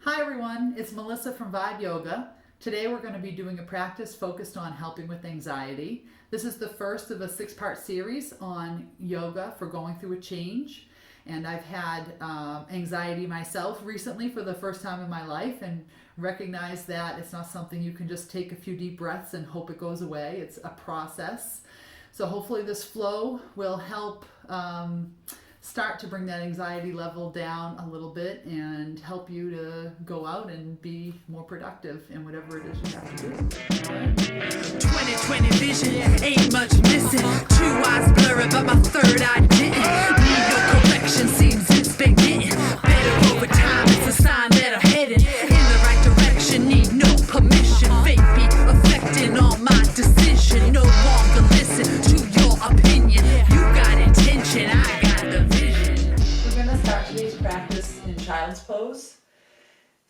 Hi everyone, it's Melissa from Vibe Yoga. Today we're going to be doing a practice focused on helping with anxiety. This is the first of a 6-part series on yoga for going through a change. And I've had anxiety myself recently for the first time in my life and recognize that it's not something you can just take a few deep breaths and hope it goes away. It's a process. So hopefully this flow will help start to bring that anxiety level down a little bit and help you to go out and be more productive in whatever it is you have to do. 2020 vision, ain't much missing. 2 eyes blurry, but my third eye didn't. Need no correction, seems it's been getting better over time. It's a sign that I'm heading in the right direction. Need no permission. Fate be affecting all my decision. No longer listen to your opinion. You got intention, I got the vision. We're going to start today's practice in child's pose,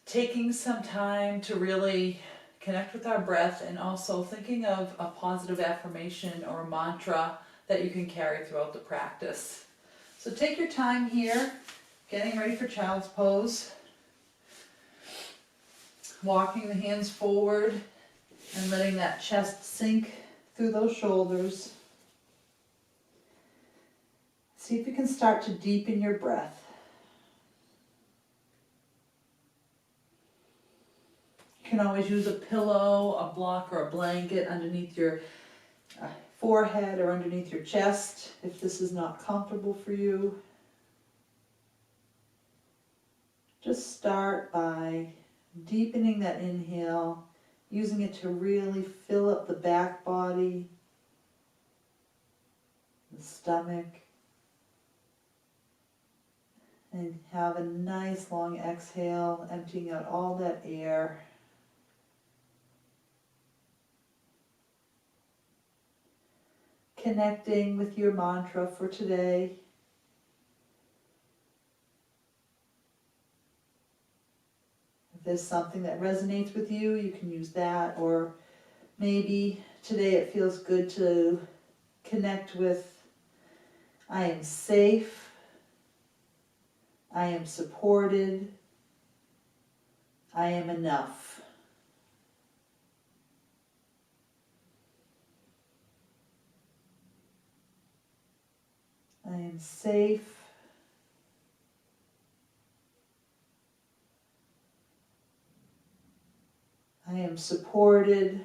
taking some time to really connect with our breath and also thinking of a positive affirmation or a mantra that you can carry throughout the practice. So take your time here, getting ready for child's pose, walking the hands forward and letting that chest sink through those shoulders. See if you can start to deepen your breath. You can always use a pillow, a block, or a blanket underneath your forehead or underneath your chest if this is not comfortable for you. Just start by deepening that inhale, using it to really fill up the back body, the stomach, and have a nice long exhale, emptying out all that air. Connecting with your mantra for today. If there's something that resonates with you, you can use that, or maybe today it feels good to connect with I am safe, I am supported, I am enough. I am safe, I am supported,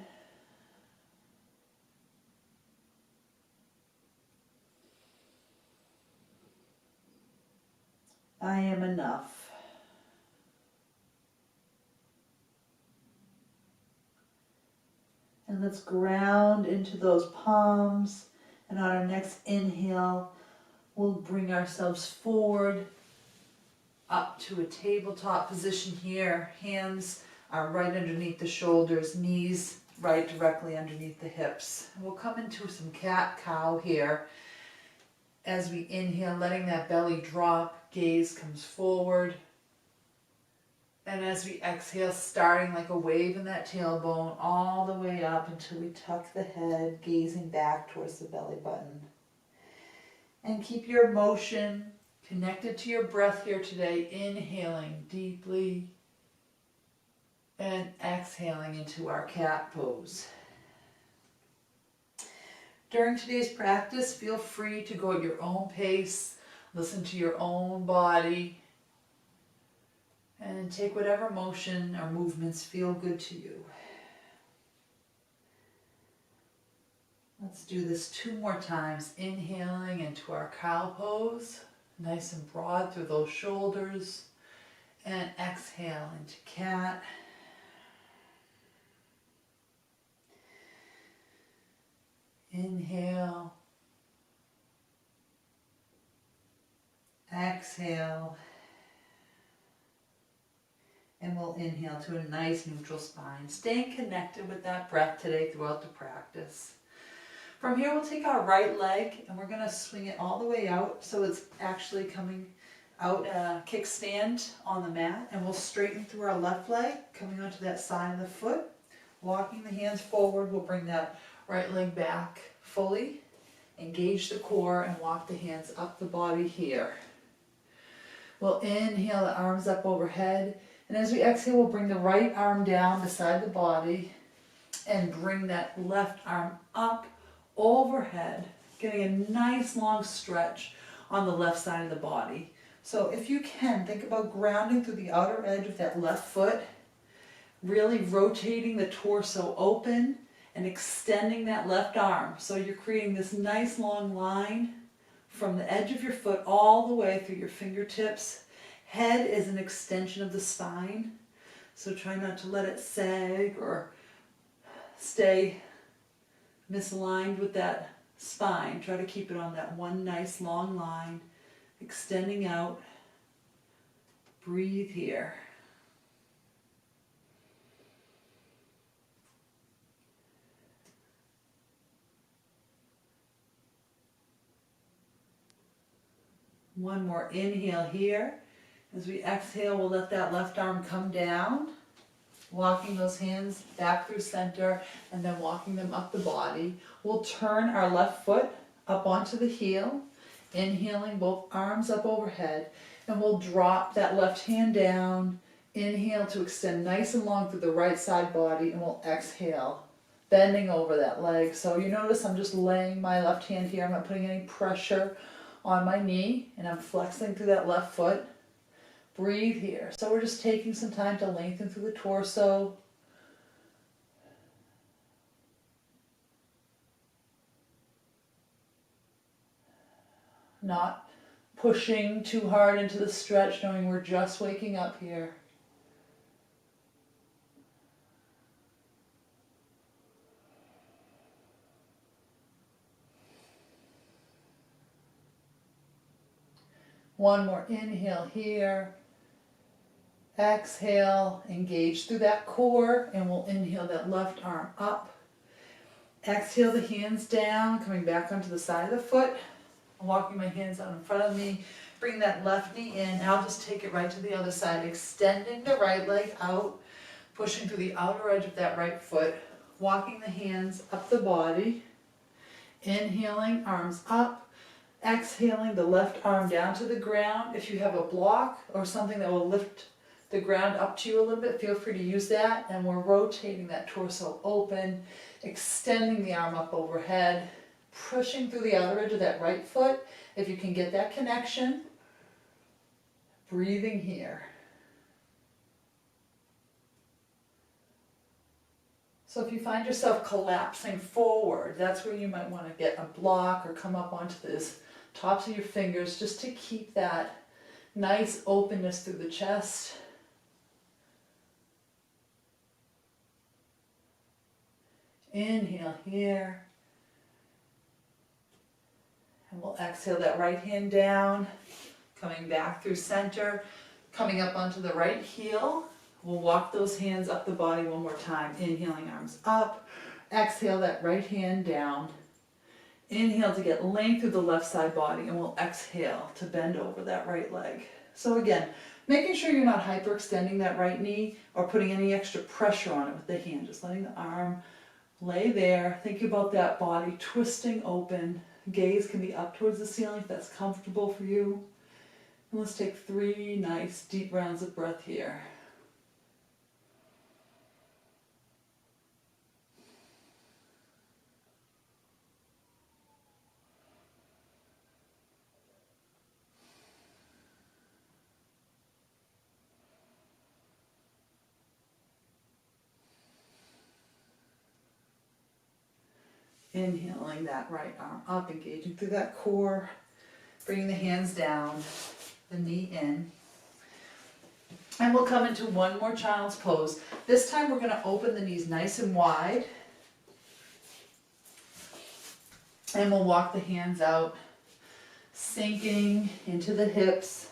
I am enough. And let's ground into those palms, and on our next inhale, we'll bring ourselves forward up to a tabletop position here. Hands are right underneath the shoulders, knees right directly underneath the hips. And we'll come into some cat-cow here. As we inhale, letting that belly drop, gaze comes forward. And as we exhale, starting like a wave in that tailbone all the way up until we tuck the head, gazing back towards the belly button. And keep your motion connected to your breath here today, inhaling deeply and exhaling into our cat pose. During today's practice, feel free to go at your own pace, listen to your own body, and take whatever motion or movements feel good to you. Let's do this 2 more times, inhaling into our cow pose, nice and broad through those shoulders, and exhale into cat. Inhale, exhale, and we'll inhale to a nice neutral spine, staying connected with that breath today throughout the practice. From here, we'll take our right leg and we're going to swing it all the way out so it's actually coming out kickstand on the mat, and we'll straighten through our left leg, coming onto that side of the foot. Walking the hands forward, we'll bring that right leg back fully, engage the core, and walk the hands up the body here. We'll inhale the arms up overhead, And as we exhale, we'll bring the right arm down beside the body and bring that left arm up overhead, getting a nice long stretch on the left side of the body. So if you can, think about grounding through the outer edge of that left foot, really rotating the torso open and extending that left arm. So you're creating this nice long line from the edge of your foot all the way through your fingertips. Head is an extension of the spine, so try not to let it sag or stay misaligned with that spine. Try to keep it on that one nice long line, extending out. Breathe here. One more inhale here. As we exhale, we'll let that left arm come down, walking those hands back through center and then walking them up the body. We'll turn our left foot up onto the heel, inhaling both arms up overhead, and we'll drop that left hand down. Inhale to extend nice and long through the right side body, and we'll exhale, bending over that leg. So you notice I'm just laying my left hand here. I'm not putting any pressure on my knee, and I'm flexing through that left foot. Breathe here. So we're just taking some time to lengthen through the torso. Not pushing too hard into the stretch, knowing we're just waking up here. One more inhale here. Exhale, engage through that core, and we'll inhale that left arm up. Exhale the hands down, coming back onto the side of the foot. I'm walking my hands out in front of me. Bring that left knee in. Now just take it right to the other side, extending the right leg out, pushing through the outer edge of that right foot, walking the hands up the body. Inhaling, arms up. Exhaling the left arm down to the ground. If you have a block or something that will lift the ground up to you a little bit, feel free to use that. And we're rotating that torso open, extending the arm up overhead, pushing through the outer edge of that right foot. If you can get that connection, breathing here. So if you find yourself collapsing forward, that's where you might want to get a block or come up onto this tops of your fingers just to keep that nice openness through the chest. Inhale here. And we'll exhale that right hand down, coming back through center, coming up onto the right heel. We'll walk those hands up the body one more time. Inhaling, arms up. Exhale that right hand down. Inhale to get length through the left side body, and we'll exhale to bend over that right leg. So again, making sure you're not hyperextending that right knee or putting any extra pressure on it with the hand. Just letting the arm lay there. Think about that body twisting open. Gaze can be up towards the ceiling if that's comfortable for you. And let's take 3 nice deep rounds of breath here. Inhaling that right arm up, engaging through that core, bringing the hands down, the knee in. And we'll come into one more child's pose. This time we're going to open the knees nice and wide. And we'll walk the hands out, sinking into the hips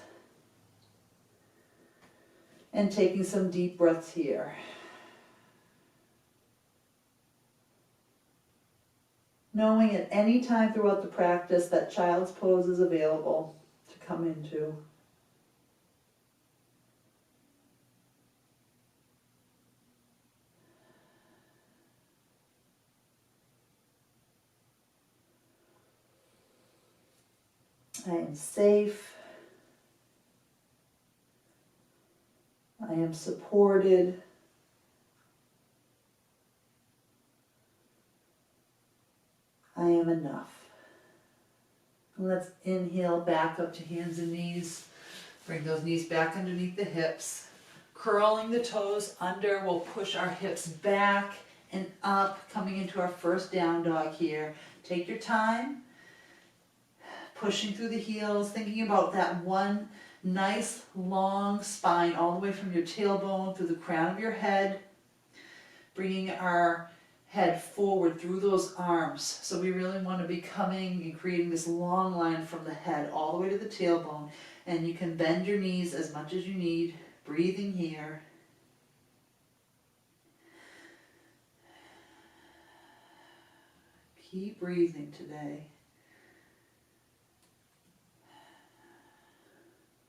and taking some deep breaths here. Knowing at any time throughout the practice that child's pose is available to come into. I am safe. I am supported. I am enough. And let's inhale back up to hands and knees. Bring those knees back underneath the hips. Curling the toes under, we'll push our hips back and up, coming into our first down dog here. Take your time, pushing through the heels, thinking about that one nice long spine all the way from your tailbone through the crown of your head, bringing our head forward through those arms. So we really want to be coming and creating this long line from the head all the way to the tailbone. And you can bend your knees as much as you need, breathing here. Keep breathing today.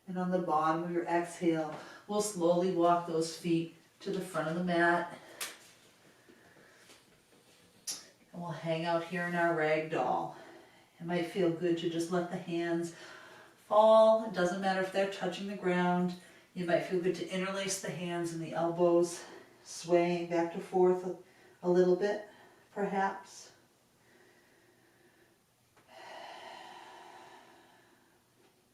And on the bottom of your exhale, we'll slowly walk those feet to the front of the mat. And we'll hang out here in our rag doll. It might feel good to just let the hands fall. It doesn't matter if they're touching the ground. You might feel good to interlace the hands and the elbows, swaying back and forth a little bit, perhaps.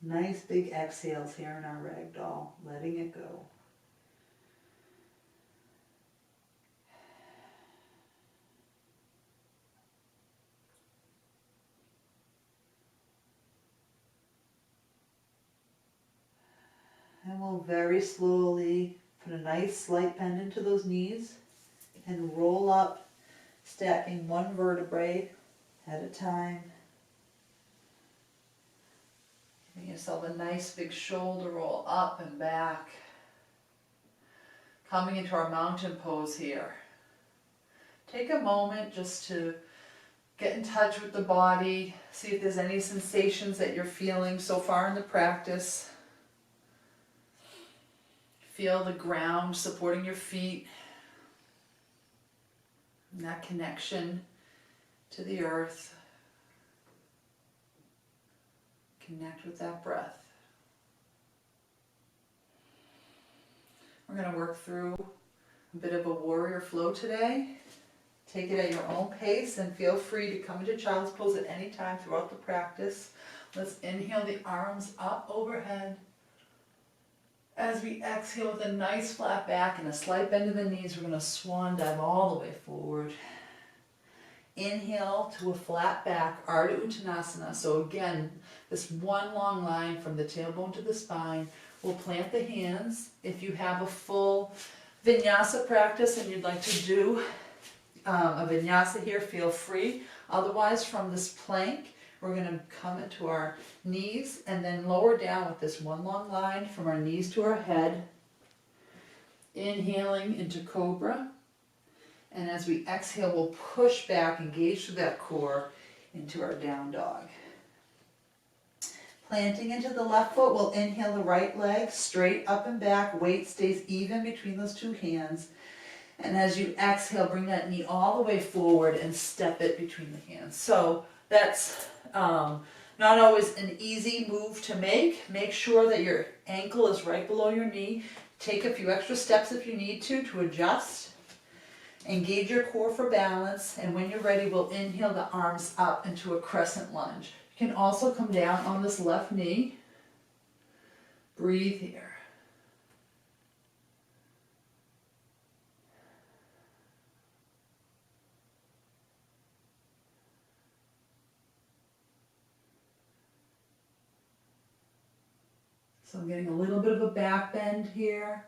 Nice big exhales here in our rag doll, letting it go. And we'll very slowly put a nice slight bend into those knees and roll up, stacking one vertebrae at a time. Giving yourself a nice big shoulder roll up and back. Coming into our mountain pose here. Take a moment just to get in touch with the body, see if there's any sensations that you're feeling so far in the practice. Feel the ground supporting your feet, and that connection to the earth. Connect with that breath. We're going to work through a bit of a warrior flow today. Take it at your own pace and feel free to come into child's pose at any time throughout the practice. Let's inhale the arms up overhead. As we exhale with a nice flat back and a slight bend in the knees, we're going to swan dive all the way forward. Inhale to a flat back, Ardha Uttanasana. So again, this one long line from the tailbone to the spine. We'll plant the hands. If you have a full vinyasa practice and you'd like to do a vinyasa here, feel free. Otherwise, from this plank, we're going to come into our knees and then lower down with this one long line from our knees to our head. Inhaling into cobra. And as we exhale, we'll push back, engage through that core into our down dog. Planting into the left foot, we'll inhale the right leg straight up and back. Weight stays even between those two hands. And as you exhale, bring that knee all the way forward and step it between the hands. So that's not always an easy move to make. Make sure that your ankle is right below your knee. Take a few extra steps if you need to adjust. Engage your core for balance, and when you're ready, we'll inhale the arms up into a crescent lunge. You can also come down on this left knee. Breathe here. So I'm getting a little bit of a back bend here.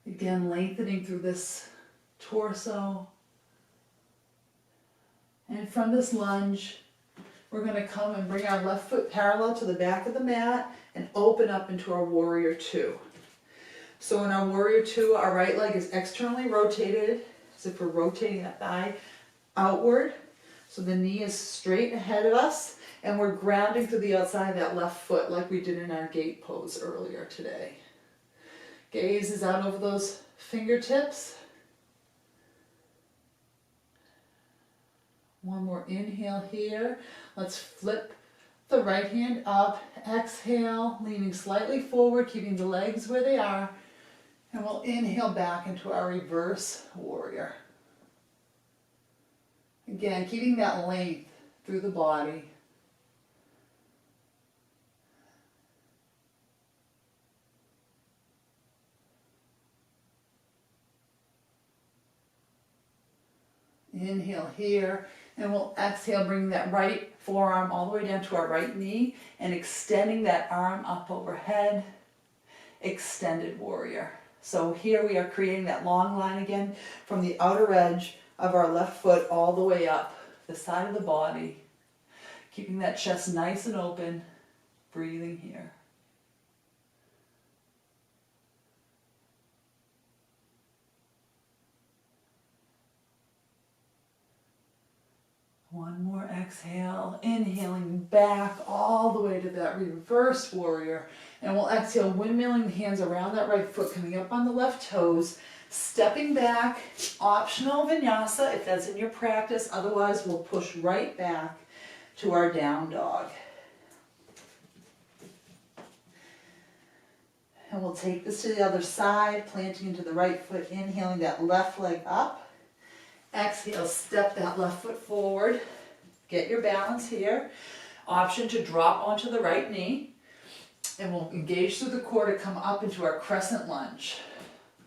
Again, lengthening through this torso. And from this lunge, we're going to come and bring our left foot parallel to the back of the mat and open up into our warrior two. So in our warrior two, our right leg is externally rotated, as if we're rotating that thigh outward. So the knee is straight ahead of us, and we're grounding through the outside of that left foot like we did in our gate pose earlier today. Gaze is out over those fingertips. One more inhale here. Let's flip the right hand up. Exhale, leaning slightly forward, keeping the legs where they are. And we'll inhale back into our reverse warrior. Again, keeping that length through the body. Inhale here, and we'll exhale, bringing that right forearm all the way down to our right knee and extending that arm up overhead. Extended warrior. So here we are creating that long line again from the outer edge of our left foot all the way up the side of the body, keeping that chest nice and open, breathing here. One more exhale, inhaling back all the way to that reverse warrior. And we'll exhale, windmilling the hands around that right foot, coming up on the left toes, stepping back, optional vinyasa if that's in your practice. Otherwise, we'll push right back to our down dog. And we'll take this to the other side, planting into the right foot, inhaling that left leg up. Exhale, step that left foot forward. Get your balance here. Option to drop onto the right knee. And we'll engage through the core to come up into our crescent lunge.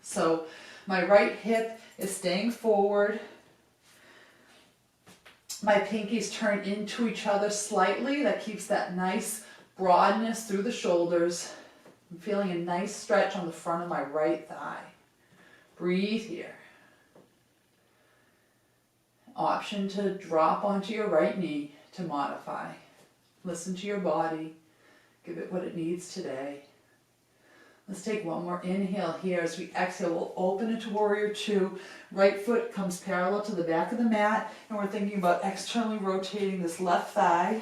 So my right hip is staying forward. My pinkies turn into each other slightly. That keeps that nice broadness through the shoulders. I'm feeling a nice stretch on the front of my right thigh. Breathe here. Option to drop onto your right knee to modify. Listen to your body. Give it what it needs today. Let's take one more inhale here. As we exhale, we'll open into warrior two. Right foot comes parallel to the back of the mat, and we're thinking about externally rotating this left thigh.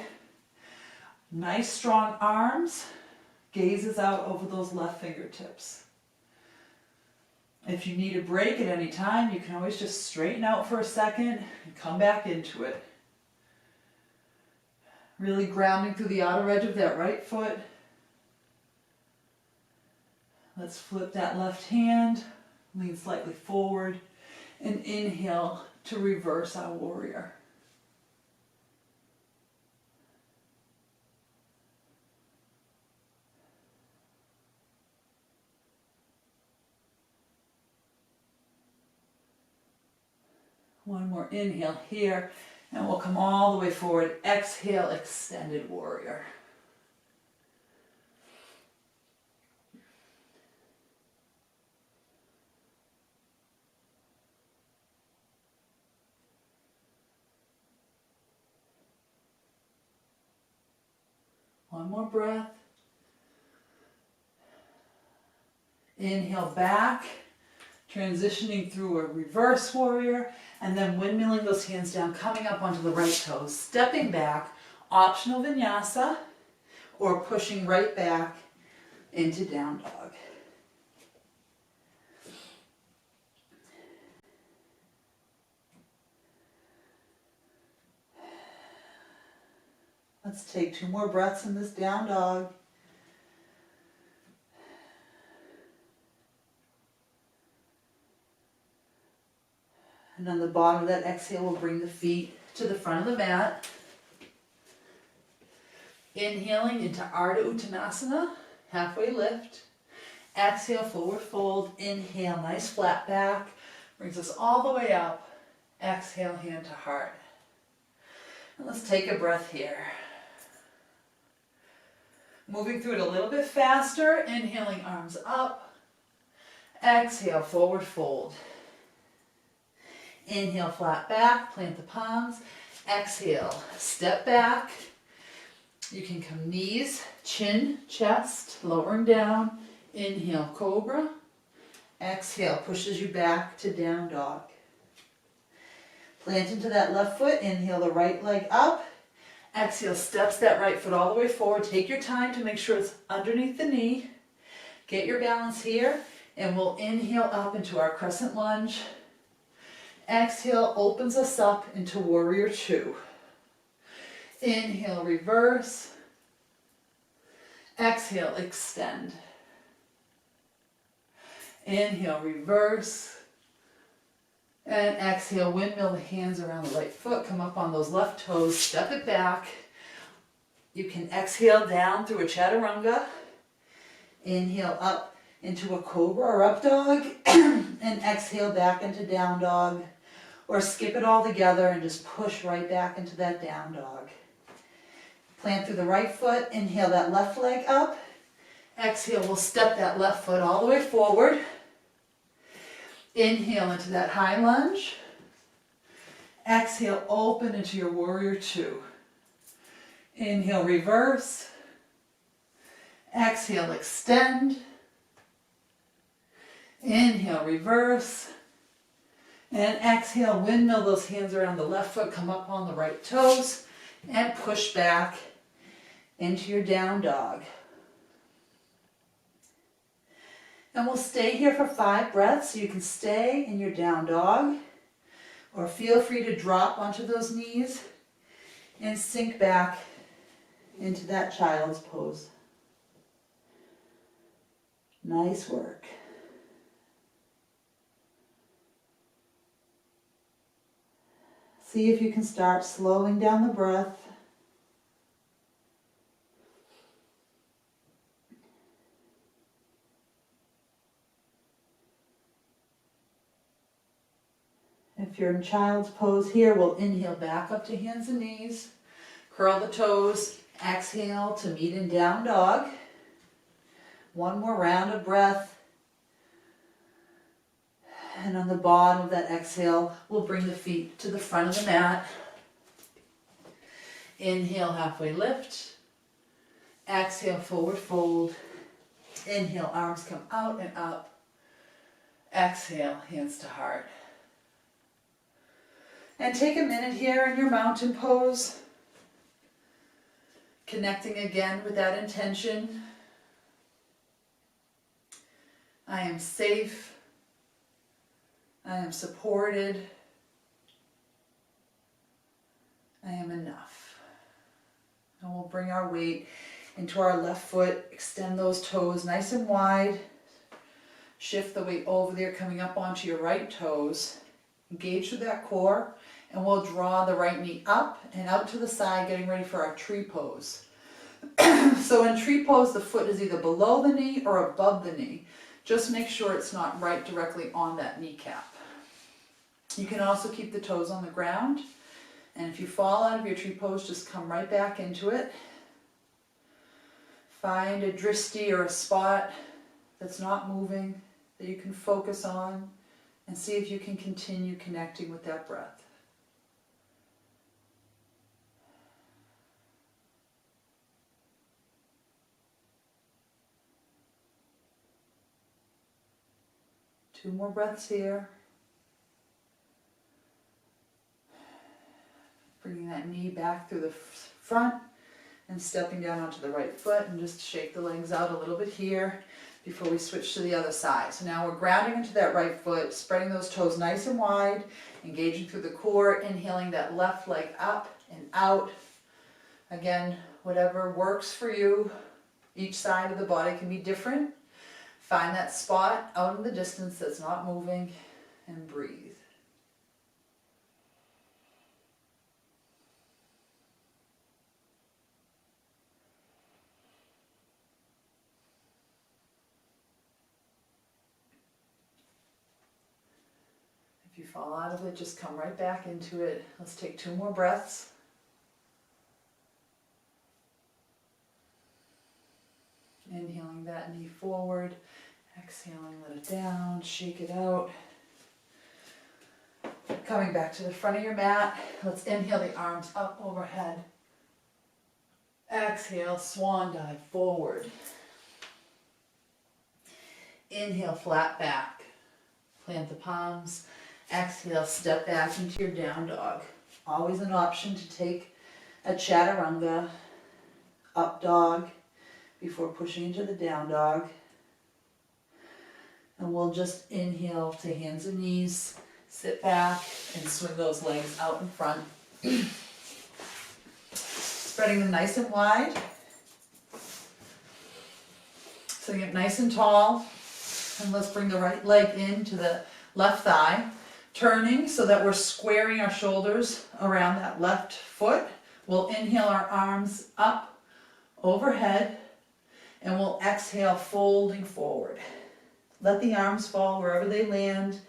Nice strong arms. Gazes out over those left fingertips. If you need a break at any time, you can always just straighten out for a second and come back into it. Really grounding through the outer edge of that right foot. Let's flip that left hand, lean slightly forward, and inhale to reverse our warrior. One more inhale here, and we'll come all the way forward. Exhale, extended warrior. One more breath. Inhale back, transitioning through a reverse warrior, and then windmilling those hands down, coming up onto the right toes, stepping back, optional vinyasa, or pushing right back into down dog. Let's take 2 more breaths in this down dog. And on the bottom of that exhale, we'll bring the feet to the front of the mat. Inhaling into Ardha Uttanasana, halfway lift. Exhale, forward fold. Inhale, nice flat back. Brings us all the way up. Exhale, hand to heart. And let's take a breath here. Moving through it a little bit faster. Inhaling, arms up. Exhale, forward fold. Inhale, flat back, plant the palms. Exhale, step back. You can come knees, chin, chest, lowering down. Inhale, cobra. Exhale, pushes you back to down dog. Plant into that left foot. Inhale the right leg up. Exhale, steps that right foot all the way forward. Take your time to make sure it's underneath the knee. Get your balance here, and we'll inhale up into our crescent lunge. Exhale opens us up into warrior two. Inhale, reverse. Exhale, extend. Inhale, reverse. And exhale, windmill the hands around the right foot. Come up on those left toes, step it back. You can exhale down through a chaturanga. Inhale up into a cobra or up dog. And exhale back into down dog. Or skip it all together and just push right back into that down dog. Plant through the right foot. Inhale that left leg up. Exhale, we'll step that left foot all the way forward. Inhale into that high lunge. Exhale, open into your warrior two. Inhale, reverse. Exhale, extend. Inhale, reverse. And exhale, windmill those hands around the left foot, come up on the right toes, and push back into your down dog. And we'll stay here for 5 breaths. So you can stay in your down dog, or feel free to drop onto those knees and sink back into that child's pose. Nice work. See if you can start slowing down the breath. If you're in child's pose here, we'll inhale back up to hands and knees. Curl the toes. Exhale to meet in down dog. One more round of breath. And on the bottom of that exhale, we'll bring the feet to the front of the mat. Inhale, halfway lift. Exhale, forward fold. Inhale, arms come out and up. Exhale, hands to heart. And take a minute here in your mountain pose. Connecting again with that intention. I am safe. I am supported. I am enough. And we'll bring our weight into our left foot. Extend those toes nice and wide. Shift the weight over there, coming up onto your right toes. Engage through that core. And we'll draw the right knee up and out to the side, getting ready for our tree pose. So in tree pose, the foot is either below the knee or above the knee. Just make sure it's not right directly on that kneecap. You can also keep the toes on the ground. And if you fall out of your tree pose, just come right back into it. Find a drishti or a spot that's not moving that you can focus on, and see if you can continue connecting with that breath. Two more breaths here. Bringing that knee back through the front and stepping down onto the right foot, and just shake the legs out a little bit here before we switch to the other side. So now we're grounding into that right foot, spreading those toes nice and wide, engaging through the core, inhaling that left leg up and out. Again, whatever works for you. Each side of the body can be different. Find that spot out in the distance that's not moving, and breathe. If you fall out of it, just come right back into it. Let's take 2 more breaths. Inhaling that knee forward. Exhaling, let it down, shake it out. Coming back to the front of your mat, let's inhale the arms up overhead. Exhale, swan dive forward. Inhale, flat back. Plant the palms. Exhale, step back into your down dog. Always an option to take a chaturanga, up dog, before pushing into the down dog. And we'll just inhale to hands and knees, sit back, and swing those legs out in front. Spreading them nice and wide. Sitting up nice and tall. And let's bring the right leg into the left thigh, turning so that we're squaring our shoulders around that left foot. We'll inhale our arms up overhead, and we'll exhale, folding forward. Let the arms fall wherever they land.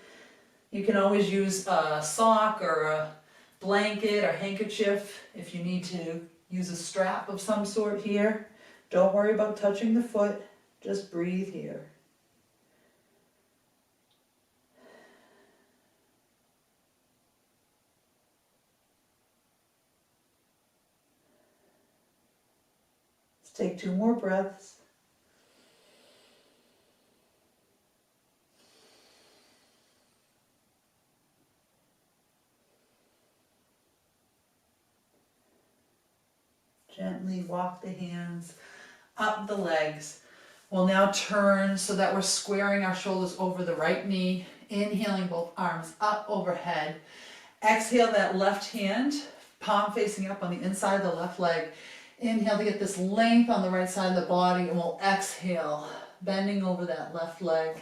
You can always use a sock or a blanket or handkerchief if you need to use a strap of some sort here. Don't worry about touching the foot, just breathe here. Let's take 2 more breaths. Gently walk the hands up the legs. We'll now turn so that we're squaring our shoulders over the right knee, inhaling both arms up overhead. Exhale that left hand, palm facing up on the inside of the left leg. Inhale to get this length on the right side of the body, and we'll exhale, bending over that left leg.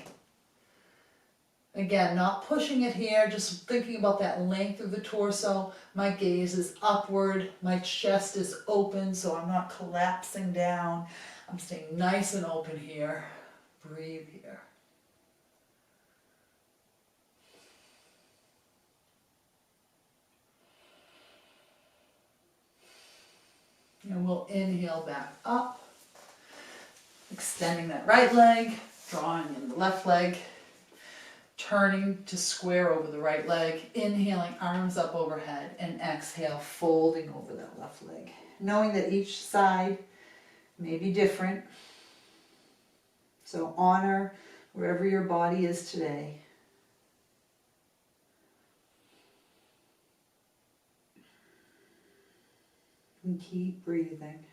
Again, not pushing it here, just thinking about that length of the torso. My gaze is upward, my chest is open, so I'm not collapsing down. I'm staying nice and open here. Breathe here. And we'll inhale back up, extending that right leg, drawing in the left leg, turning to square over the right leg, inhaling arms up overhead, and exhale, folding over that left leg. Knowing that each side may be different, so honor wherever your body is today. And keep breathing.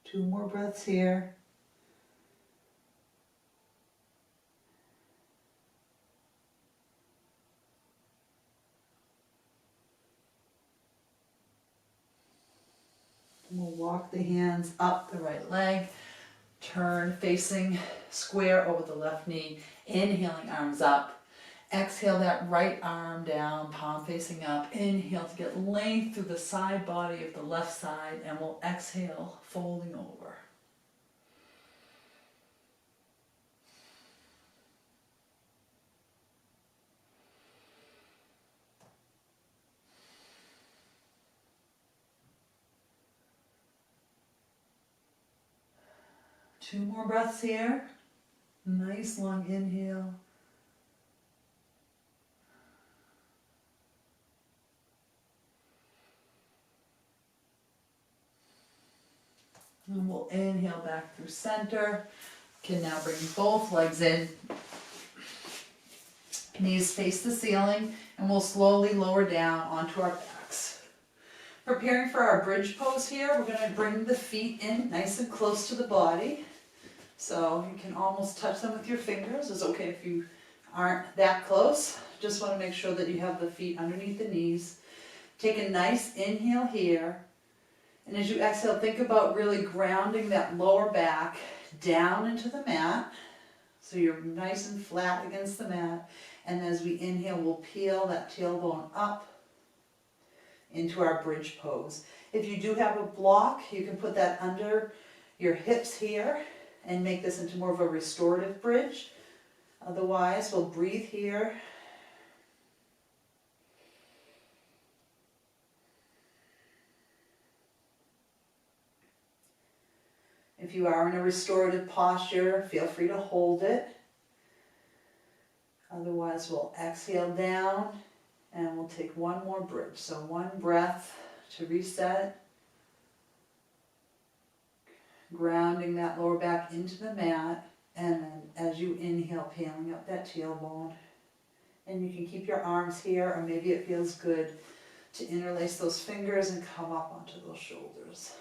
Two more breaths here. And we'll walk the hands up the right leg, turn facing square over the left knee, inhaling arms up. Exhale that right arm down, palm facing up. Inhale to get length through the side body of the left side, and we'll exhale, folding over. Two more breaths here. Nice long inhale. And we'll inhale back through center. Can now bring both legs in. Knees face the ceiling, and we'll slowly lower down onto our backs. Preparing for our bridge pose here, we're going to bring the feet in nice and close to the body. So you can almost touch them with your fingers. It's okay if you aren't that close. Just want to make sure that you have the feet underneath the knees. Take a nice inhale here. And as you exhale, think about really grounding that lower back down into the mat. So you're nice and flat against the mat. And as we inhale, we'll peel that tailbone up into our bridge pose. If you do have a block, you can put that under your hips here and make this into more of a restorative bridge. Otherwise, we'll breathe here. If you are in a restorative posture, feel free to hold it. Otherwise, we'll exhale down and we'll take one more bridge. So one breath to reset. Grounding that lower back into the mat. And then as you inhale, peeling up that tailbone. And you can keep your arms here, or maybe it feels good to interlace those fingers and come up onto those shoulders.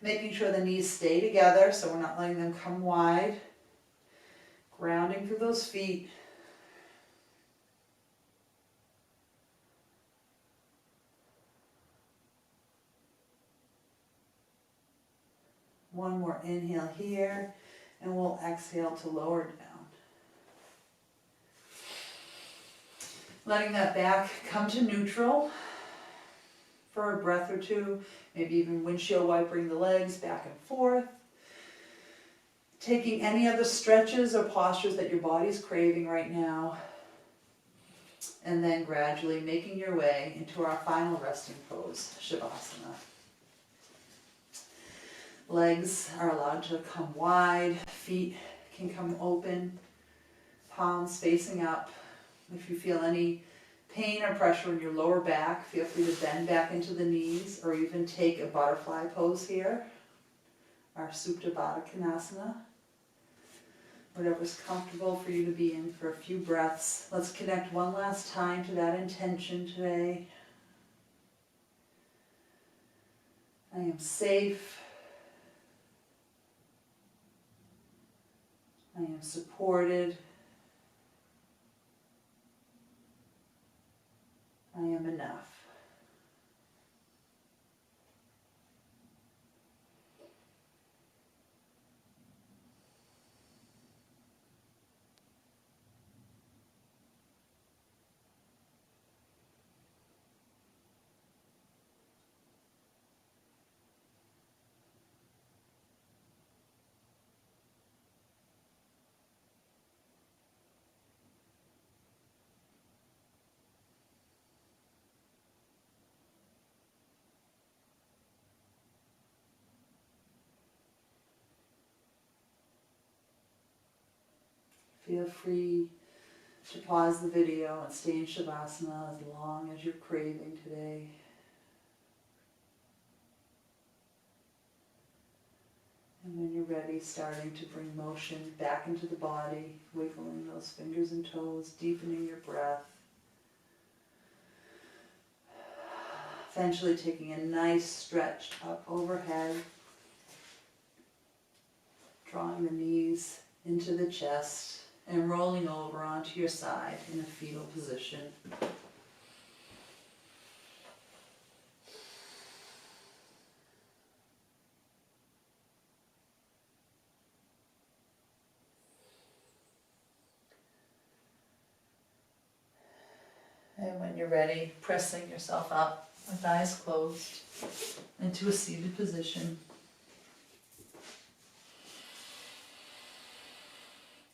Making sure the knees stay together so we're not letting them come wide. Grounding through those feet. One more inhale here, and we'll exhale to lower down. Letting that back come to neutral for a breath or two, maybe even windshield wipering the legs back and forth. Taking any other stretches or postures that your body's craving right now, and then gradually making your way into our final resting pose, Shavasana. Legs are allowed to come wide, feet can come open, palms facing up. If you feel any pain or pressure in your lower back, feel free to bend back into the knees or even take a butterfly pose here, our Supta Baddha Konasana. Whatever's comfortable for you to be in for a few breaths. Let's connect one last time to that intention today. I am safe. I am supported. I am enough. Feel free to pause the video and stay in Shavasana as long as you're craving today. And when you're ready, starting to bring motion back into the body, wiggling those fingers and toes, deepening your breath. Eventually taking a nice stretch up overhead, drawing the knees into the chest, and rolling over onto your side in a fetal position. And when you're ready, pressing yourself up with eyes closed into a seated position.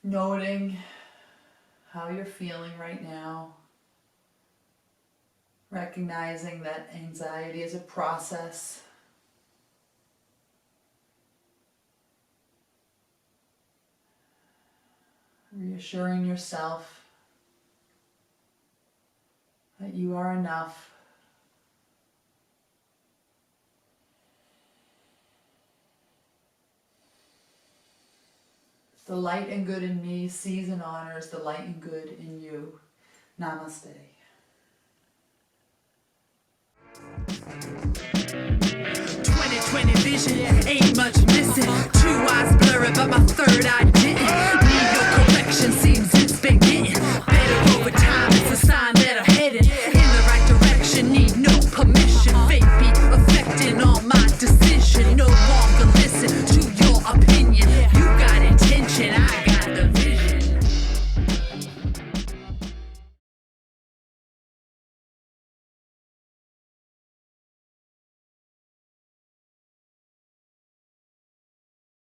Noting how you're feeling right now. Recognizing that anxiety is a process. Reassuring yourself that you are enough. The light and good in me sees and honors the light and good in you. Namaste. 20/20 vision, ain't much missing. Two eyes blurry, but my third eye